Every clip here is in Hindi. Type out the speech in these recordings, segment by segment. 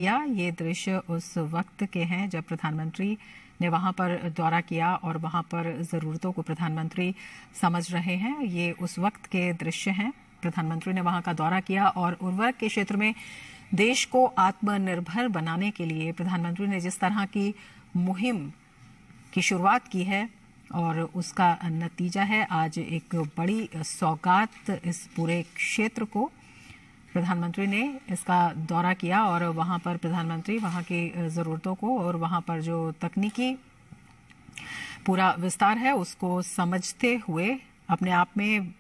ये दृश्य उस वक्त के हैं जब प्रधानमंत्री ने वहां पर दौरा किया और वहां पर ज़रूरतों को प्रधानमंत्री समझ रहे हैं। ये उस वक्त के दृश्य हैं। प्रधानमंत्री ने वहां का दौरा किया और उर्वरक के क्षेत्र में देश को आत्मनिर्भर बनाने के लिए प्रधानमंत्री ने जिस तरह की मुहिम की शुरुआत की है और उसका नतीजा है आज एक बड़ी सौगात इस पूरे क्षेत्र को। प्रधानमंत्री ने इसका दौरा किया और वहां पर प्रधानमंत्री वहां की ज़रूरतों को और वहां पर जो तकनीकी पूरा विस्तार है उसको समझते हुए अपने आप में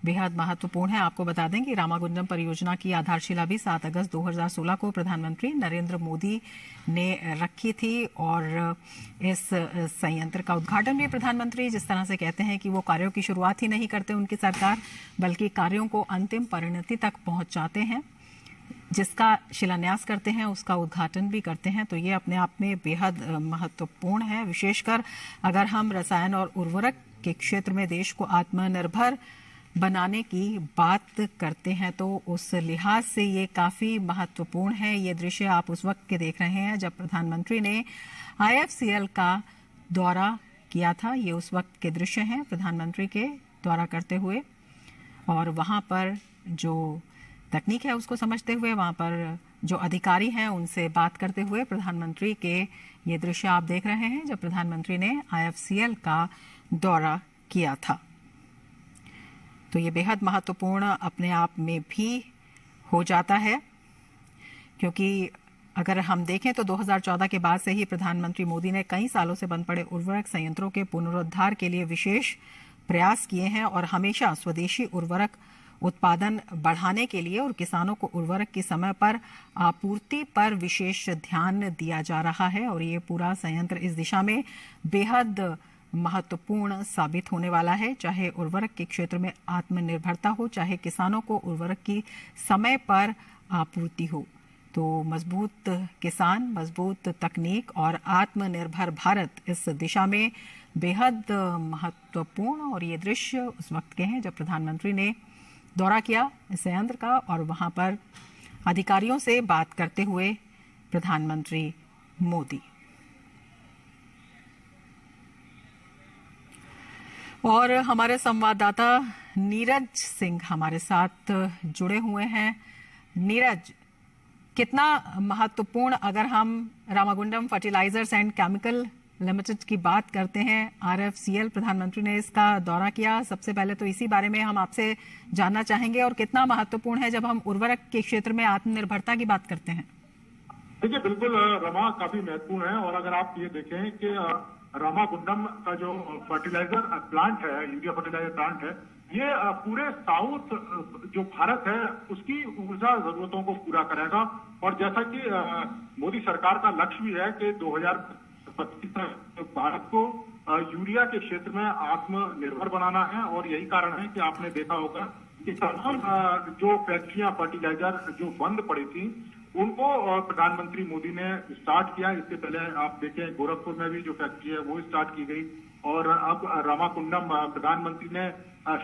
बेहद महत्वपूर्ण है। आपको बता दें कि रामागुंडम परियोजना की आधारशिला भी 7 अगस्त 2016 को प्रधानमंत्री नरेंद्र मोदी ने रखी थी और इस संयंत्र का उद्घाटन भी प्रधानमंत्री जिस तरह से कहते हैं कि वो कार्यों की शुरुआत ही नहीं करते उनकी सरकार, बल्कि कार्यों को अंतिम परिणति तक पहुंचाते हैं। जिसका शिलान्यास करते हैं उसका उद्घाटन भी करते हैं। तो ये अपने आप में बेहद महत्वपूर्ण है, विशेषकर अगर हम रसायन और उर्वरक के क्षेत्र में देश को आत्मनिर्भर बनाने की बात करते हैं तो उस लिहाज से ये काफ़ी महत्वपूर्ण है। ये दृश्य आप उस वक्त के देख रहे हैं जब प्रधानमंत्री ने IFCL का दौरा किया था। ये उस वक्त के दृश्य हैं प्रधानमंत्री के दौरा करते हुए और वहाँ पर जो तकनीक है उसको समझते हुए, वहाँ पर जो अधिकारी हैं उनसे बात करते हुए प्रधानमंत्री के ये दृश्य आप देख रहे हैं जब प्रधानमंत्री ने IFCL का दौरा किया था। तो ये बेहद महत्वपूर्ण अपने आप में भी हो जाता है, क्योंकि अगर हम देखें तो 2014 के बाद से ही प्रधानमंत्री मोदी ने कई सालों से बंद पड़े उर्वरक संयंत्रों के पुनरुद्धार के लिए विशेष प्रयास किए हैं और हमेशा स्वदेशी उर्वरक उत्पादन बढ़ाने के लिए और किसानों को उर्वरक की समय पर आपूर्ति पर विशेष ध्यान दिया जा रहा है। और ये पूरा संयंत्र इस दिशा में बेहद महत्वपूर्ण साबित होने वाला है, चाहे उर्वरक के क्षेत्र में आत्मनिर्भरता हो, चाहे किसानों को उर्वरक की समय पर आपूर्ति हो। तो मजबूत किसान, मजबूत तकनीक और आत्मनिर्भर भारत इस दिशा में बेहद महत्वपूर्ण। और ये दृश्य उस वक्त के हैं जब प्रधानमंत्री ने दौरा किया इस संयंत्र का और वहां पर अधिकारियों से बात करते हुए प्रधानमंत्री मोदी। और हमारे संवाददाता नीरज सिंह हमारे साथ जुड़े हुए हैं। नीरज, कितना महत्वपूर्ण अगर हम Ramagundam fertilizers and chemical limited की बात करते हैं, RFCL प्रधानमंत्री ने इसका दौरा किया। सबसे पहले तो इसी बारे में हम आपसे जानना चाहेंगे और कितना महत्वपूर्ण है जब हम उर्वरक के क्षेत्र में आत्मनिर्भरता की बात करते हैं। देखिए, बिल्कुल रमा काफी महत्वपूर्ण है। और अगर आप ये देखें कि रामागुंडम का जो फर्टिलाइजर प्लांट है, यूरिया फर्टिलाइजर प्लांट है, ये पूरे साउथ जो भारत है उसकी ऊर्जा जरूरतों को पूरा करेगा। और जैसा कि मोदी सरकार का लक्ष्य भी है कि 2025 तक भारत को यूरिया के क्षेत्र में आत्मनिर्भर बनाना है। और यही कारण है कि आपने देखा होगा कि तमाम जो फैक्ट्रियां फर्टिलाइजर जो बंद पड़ी थी उनको प्रधानमंत्री मोदी ने स्टार्ट किया। इससे पहले आप देखें गोरखपुर में भी जो फैक्ट्री है वो स्टार्ट की गई और अब रामाकुंडम प्रधानमंत्री ने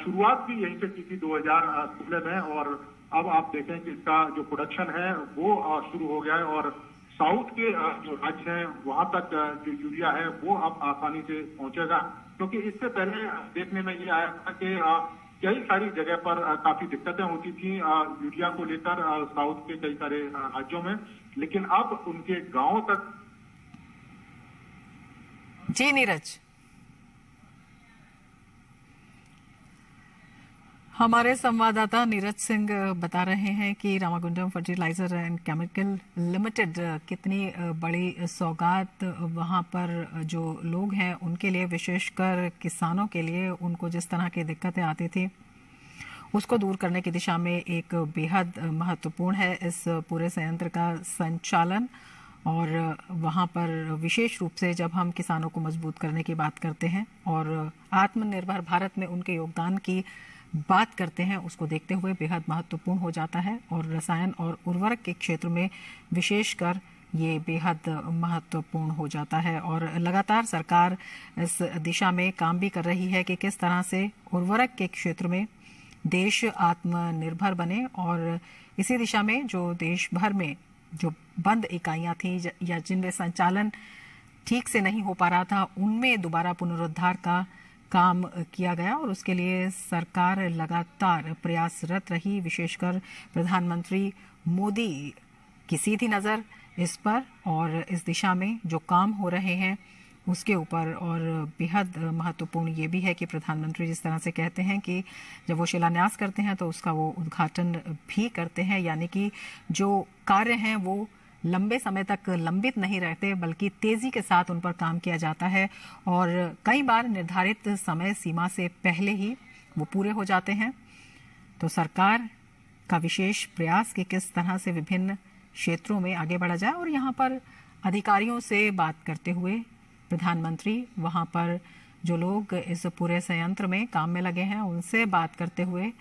शुरुआत भी यहीं से की थी 2016 में। और अब आप देखें कि इसका जो प्रोडक्शन है वो शुरू हो गया है और साउथ के जो राज्य हैं वहां तक जो यूरिया है वो अब आसानी से पहुंचेगा। क्योंकि इससे पहले देखने में ये आया था कि कई सारी जगह पर काफी दिक्कतें होती थी यूरिया को लेकर साउथ के कई सारे राज्यों में, लेकिन अब उनके गांवों तक। जी नीरज, हमारे संवाददाता नीरज सिंह बता रहे हैं कि Ramagundam fertilizer and chemical limited कितनी बड़ी सौगात वहां पर जो लोग हैं उनके लिए, विशेषकर किसानों के लिए, उनको जिस तरह की दिक्कतें आती थी उसको दूर करने की दिशा में एक बेहद महत्वपूर्ण है इस पूरे संयंत्र का संचालन। और वहाँ पर विशेष रूप से जब हम किसानों को मजबूत करने की बात करते हैं और आत्मनिर्भर भारत में उनके योगदान की बात करते हैं उसको देखते हुए बेहद महत्वपूर्ण हो जाता है। और रसायन और उर्वरक के क्षेत्र में विशेषकर ये बेहद महत्वपूर्ण हो जाता है। और लगातार सरकार इस दिशा में काम भी कर रही है कि किस तरह से उर्वरक के क्षेत्र में देश आत्मनिर्भर बने और इसी दिशा में जो देश भर में जो बंद इकाइयां थी या जिनमें संचालन ठीक से नहीं हो पा रहा था, उनमें दोबारा पुनरुद्धार का काम किया गया और उसके लिए सरकार लगातार प्रयासरत रही। विशेषकर प्रधानमंत्री मोदी की सीधी नज़र इस पर और इस दिशा में जो काम हो रहे हैं उसके ऊपर। और बेहद महत्वपूर्ण ये भी है कि प्रधानमंत्री जिस तरह से कहते हैं कि जब वो शिलान्यास करते हैं तो उसका वो उद्घाटन भी करते हैं, यानी कि जो कार्य हैं वो लंबे समय तक लंबित नहीं रहते बल्कि तेजी के साथ उन पर काम किया जाता है और कई बार निर्धारित समय सीमा से पहले ही वो पूरे हो जाते हैं। तो सरकार का विशेष प्रयास कि किस तरह से विभिन्न क्षेत्रों में आगे बढ़ा जाए। और यहाँ पर अधिकारियों से बात करते हुए प्रधानमंत्री वहाँ पर जो लोग इस पूरे संयंत्र में काम में लगे हैं उनसे बात करते हुए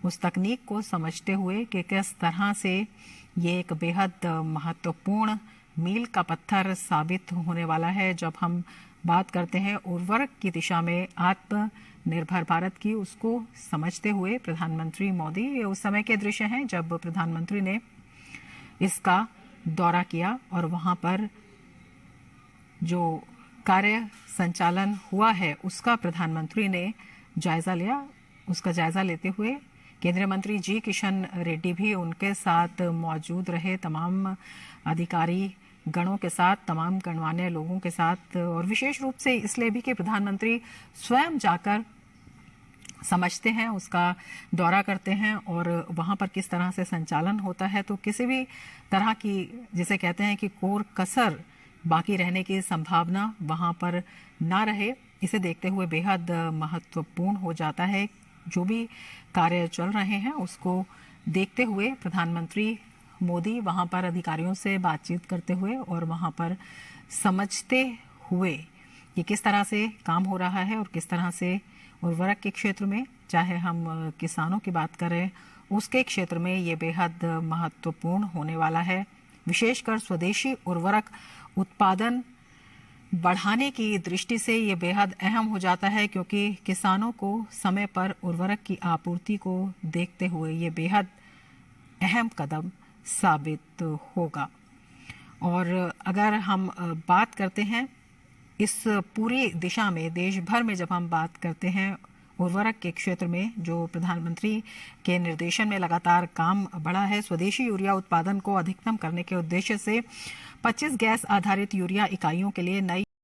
उस तकनीक को समझते हुए कि किस तरह से ये एक बेहद महत्वपूर्ण मील का पत्थर साबित होने वाला है जब हम बात करते हैं उर्वरक की दिशा में आत्मनिर्भर भारत की। उसको समझते हुए प्रधानमंत्री मोदी, ये उस समय के दृश्य हैं जब प्रधानमंत्री ने इसका दौरा किया और वहाँ पर जो कार्य संचालन हुआ है उसका प्रधानमंत्री ने जायजा लिया। उसका जायजा लेते हुए केंद्रीय मंत्री जी किशन रेड्डी भी उनके साथ मौजूद रहे, तमाम अधिकारी गणों के साथ, तमाम गणमान्य लोगों के साथ, और विशेष रूप से इसलिए भी कि प्रधानमंत्री स्वयं जाकर समझते हैं, उसका दौरा करते हैं और वहाँ पर किस तरह से संचालन होता है। तो किसी भी तरह की जिसे कहते हैं कि कोर कसर बाकी रहने की संभावना वहाँ पर ना रहे, इसे देखते हुए बेहद महत्वपूर्ण हो जाता है। जो भी कार्य चल रहे हैं उसको देखते हुए प्रधानमंत्री मोदी वहाँ पर अधिकारियों से बातचीत करते हुए और वहाँ पर समझते हुए कि किस तरह से काम हो रहा है और किस तरह से उर्वरक के क्षेत्र में, चाहे हम किसानों की बात करें उसके क्षेत्र में, ये बेहद महत्वपूर्ण होने वाला है। विशेषकर स्वदेशी उर्वरक उत्पादन बढ़ाने की दृष्टि से ये बेहद अहम हो जाता है क्योंकि किसानों को समय पर उर्वरक की आपूर्ति को देखते हुए ये बेहद अहम कदम साबित होगा। और अगर हम बात करते हैं इस पूरी दिशा में, देश भर में जब हम बात करते हैं उर्वरक के क्षेत्र में, जो प्रधानमंत्री के निर्देशन में लगातार काम बढ़ा है, स्वदेशी यूरिया उत्पादन को अधिकतम करने के उद्देश्य से 25 गैस आधारित यूरिया इकाइयों के लिए नई